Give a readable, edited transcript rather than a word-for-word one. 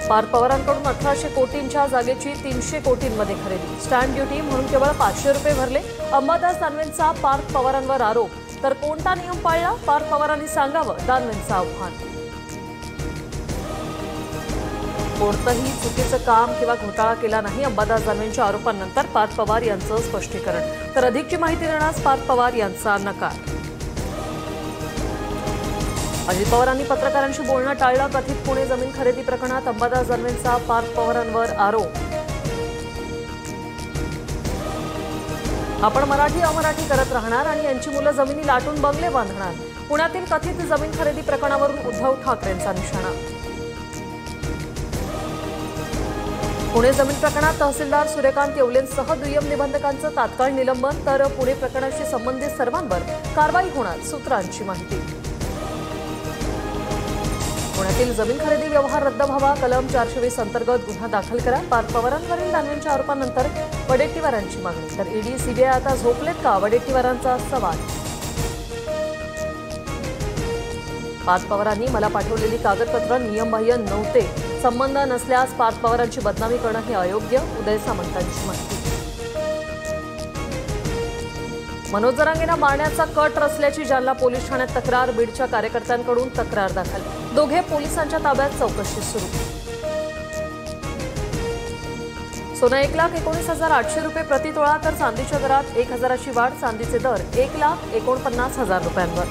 पार्थ पवारांकडून 1800 कोटींच्या जागेची 300 कोटींमध्ये खरेदी। Stamp duty म्हणून केवळ 500 रुपये भरले। अंबादास दानवेंचा पार्थ पवारांवर आरोप। तर कोणता नियम पाळला, पार्थ पवारांनी सांगावं, दानवेंचं आव्हान। कोणतंही चुकीचं काम किंवा घोटाळा केला नाही, अंबादास दानवेंच्या आरोपांनंतर पार्थ पवार यांचं स्पष्टीकरण। तर अधिकची माहिती देण्यास पार्थ पवार यांचा नकार। अजित पवारांनी पत्रकारांशी बोलणं टाळलं। कथित पुणे जमीन खरेदी प्रकरणात अंबादास दानवेंचा पार्थ पवारांवर आरोप। आपण मराठी अमराठी करत राहणार आणि यांची मुलं जमिनी लाटून बंगले बांधणार। पुण्यातील कथित जमीन खरेदी प्रकरणावरून उद्धव ठाकरेंचा निशाणा। पुणे जमीन प्रकरणात तहसीलदार सूर्यकांत येवलेंसह दुय्यम निबंधकांचं तात्काळ निलंबन। तर पुणे प्रकरणाशी संबंधित सर्वांवर कारवाई होणार, सूत्रांची माहिती। पुण्यातील जमीन खरेदी व्यवहार रद्द व्हावा, कलम 420 अंतर्गत गुन्हा दाखल करा। पार्थ पवारांवरील दानवेंच्या आरोपांनंतर वडेट्टीवारांची मागणी। तर ईडी सीबीआय आता झोपलेत का, वडेट्टीवारांचा सवाल। पार्थ पवारांनी मला पाठवलेली कागदपत्र नियमबाह्य नव्हते, संबंध नसल्यास पार्थ पवारांची बदनामी करणं हे अयोग्य, उदय सामंतांची माहिती। मनोज जरांगेंना मारण्याचा कट रचल्याची जालना पोलीस ठाण्यात तक्रार। बीडच्या कार्यकर्त्यांकडून तक्रार दाखल। दोघे पोलिसांच्या ताब्यात, चौकशी सुरू। सोनं 1,19,800 रुपये प्रति तोळा, तर चांदीच्या दरात 1,000ची वाढ। चांदीचे दर 1,49,000 रुपयांवर।